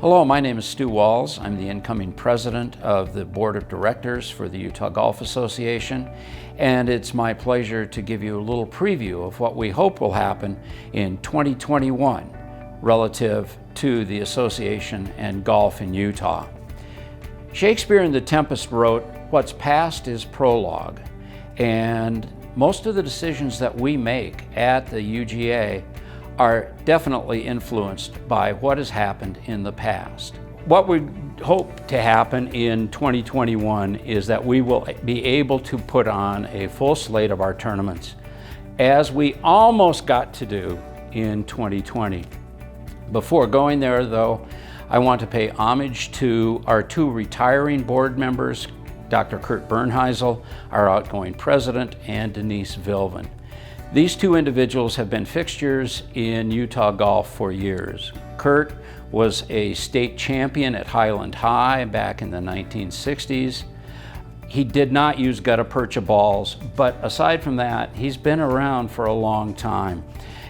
Hello, my name is Stu Walz. I'm the incoming president of the Board of Directors for the Utah Golf Association, and it's my pleasure to give you a little preview of what we hope will happen in 2021 relative to the association and golf in Utah. Shakespeare in The Tempest wrote, "What's past is prologue," and most of the decisions that we make at the UGA are definitely influenced by what has happened in the past. What we hope to happen in 2021 is that we will be able to put on a full slate of our tournaments, as we almost got to do in 2020. Before going there though, I want to pay homage to our two retiring board members, Dr. Kurt Bernhisel, our outgoing president, and Denise VILVEN. These two individuals have been fixtures in Utah golf for years. Kurt was a state champion at Highland High back in the 1960s. He did not use gutta-percha balls, but aside from that, he's been around for a long time.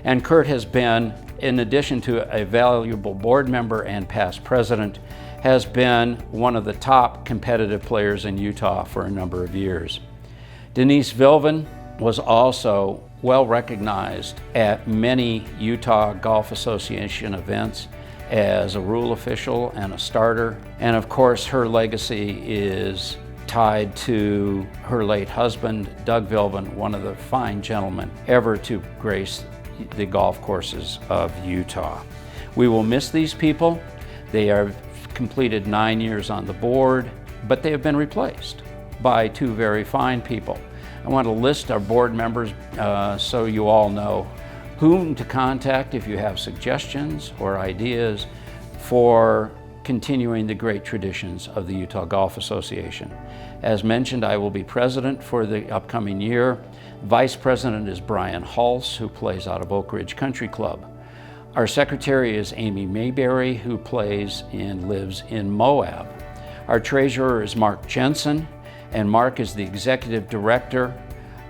And Kurt has been, in addition to a valuable board member and past president, has been one of the top competitive players in Utah for a number of years. Denise VILVEN was also well recognized at many Utah Golf Association events as a rule official and a starter. And of course, her legacy is tied to her late husband, Doug VILVEN, one of the fine gentlemen ever to grace the golf courses of Utah. We will miss these people. They have completed 9 years on the board, but they have been replaced by two very fine people. I want to list our board members so you all know whom to contact if you have suggestions or ideas for continuing the great traditions of the Utah Golf Association. As mentioned, I will be president for the upcoming year. Vice president is Brian HULSE, who plays out of OAKRIDGE Country Club. Our secretary is Amy MAYBERRY, who plays and lives in Moab. Our treasurer is Mark JENSEN, and Mark is the executive director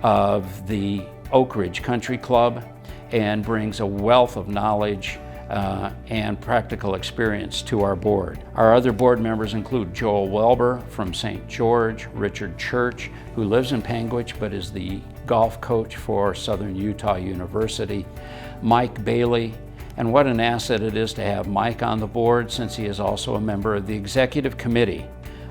of the OAKRIDGE Country Club and brings a wealth of knowledge and practical experience to our board. Our other board members include Joel Welber from St. George, Richard Church, who lives in Panguitch but is the golf coach for Southern Utah University, Mike Bailey, and what an asset it is to have Mike on the board, since he is also a member of the executive committee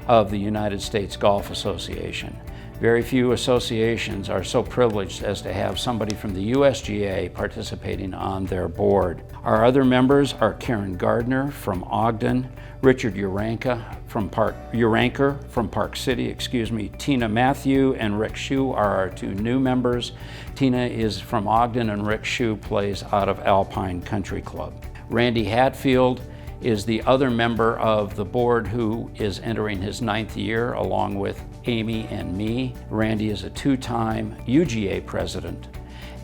of the United States Golf Association. Very few associations are so privileged as to have somebody from the USGA participating on their board. Our other members are Karen Gardiner from Ogden, Richard URANKAR from Park City, Tina MATHIEU and Rick SHEW are our two new members. Tina is from Ogden and Rick SHEW plays out of ALPINE Country Club. Randy HADFIELD is the other member of the board who is entering his 9th year along with Amy and me. Randy is a two-time UGA president,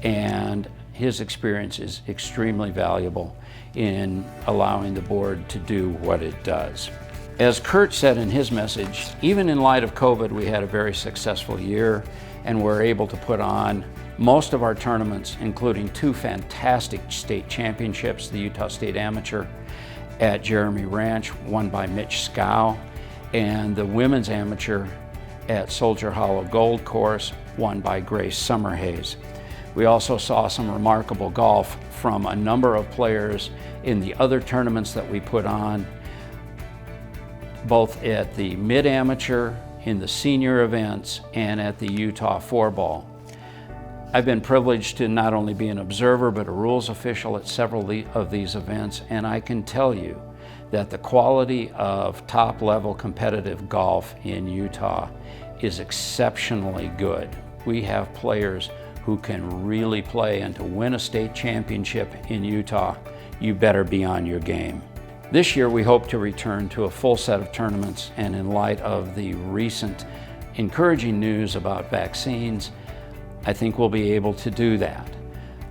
and his experience is extremely valuable in allowing the board to do what it does. As Kurt said in his message, even in light of COVID, we had a very successful year and were able to put on most of our tournaments, including two fantastic state championships, the Utah State Amateur at Jeremy Ranch, won by Mitch Scow, and the Women's Amateur at Soldier Hollow Gold Course, won by Grace SUMMERHAYS. We also saw some remarkable golf from a number of players in the other tournaments that we put on, both at the Mid-Amateur, in the senior events, and at the Utah 4-Ball. I've been privileged to not only be an observer, but a rules official at several of these events, and I can tell you that the quality of top-level competitive golf in Utah is exceptionally good. We have players who can really play, and to win a state championship in Utah, you better be on your game. This year we hope to return to a full set of tournaments, and in light of the recent encouraging news about vaccines, I think we'll be able to do that.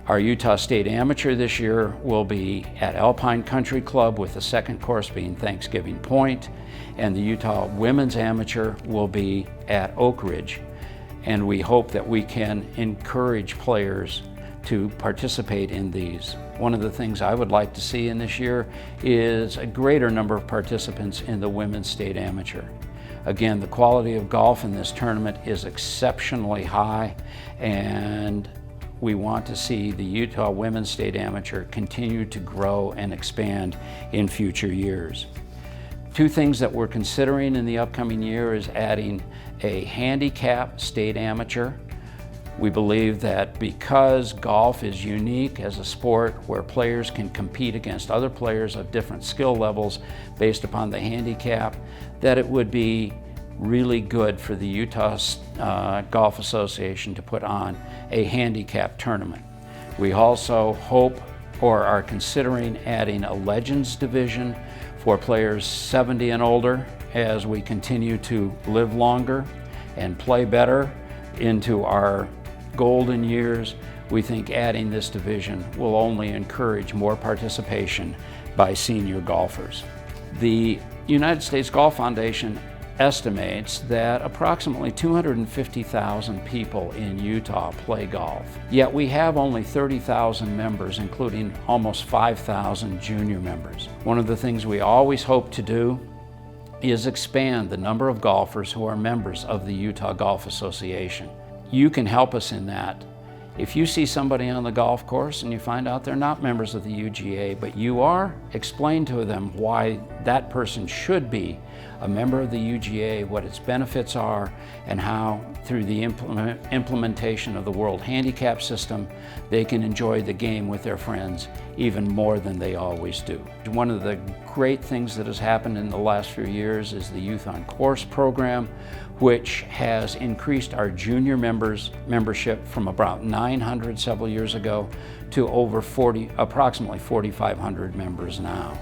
Our Utah State Amateur this year will be at Alpine Country Club, with the second course being Thanksgiving Point, and the Utah Women's Amateur will be at Oak Ridge. And we hope that we can encourage players to participate in these. One of the things I would like to see in this year is a greater number of participants in the Women's State Amateur. Again, the quality of golf in this tournament is exceptionally high, and we want to see the Utah Women's State Amateur continue to grow and expand in future years. Two things that we're considering in the upcoming year is adding a handicap state amateur. We believe that because golf is unique as a sport where players can compete against other players of different skill levels based upon the handicap, that it would be really good for the Utah Golf Association to put on a handicap tournament. We also hope or are considering adding a Legends division for players 70 and older as we continue to live longer and play better into our golden years. We think adding this division will only encourage more participation by senior golfers. The United States Golf Foundation estimates that approximately 250,000 people in Utah play golf. Yet we have only 30,000 members, including almost 5,000 junior members. One of the things we always hope to do is expand the number of golfers who are members of the Utah Golf Association. You can help us in that. If you see somebody on the golf course and you find out they're not members of the UGA, but you are, explain to them why that person should be a member of the UGA, what its benefits are, and how through the implementation of the World Handicap System, they can enjoy the game with their friends even more than they always do. One of the great things that has happened in the last few years is the Youth on Course program, which has increased our junior membership from about 900 several years ago to over approximately 4,500 members now.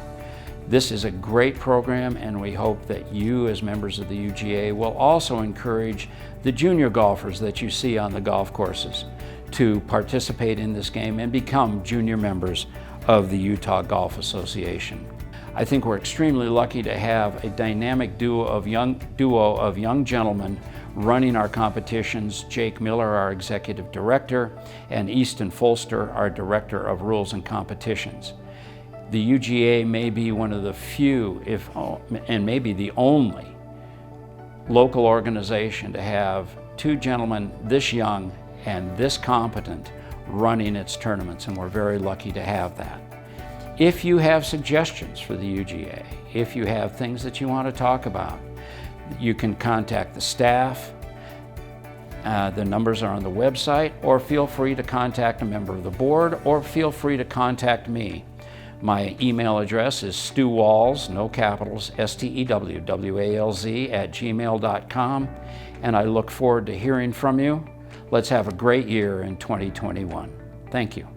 This is a great program, and we hope that you as members of the UGA will also encourage the junior golfers that you see on the golf courses to participate in this game and become junior members of the Utah Golf Association. I think we're extremely lucky to have a dynamic duo of young gentlemen running our competitions. Jake Miller, our Executive Director, and Easton Folster, our Director of Rules and Competitions. The UGA may be one of the few, and maybe the only, local organization to have two gentlemen this young and this competent running its tournaments, and we're very lucky to have that. If you have suggestions for the UGA, if you have things that you want to talk about, you can contact the staff. The numbers are on the website, or feel free to contact a member of the board, or feel free to contact me. My email address is stewwalz, no capitals, STEWWALZ @gmail.com, and I look forward to hearing from you. Let's have a great year in 2021. Thank you.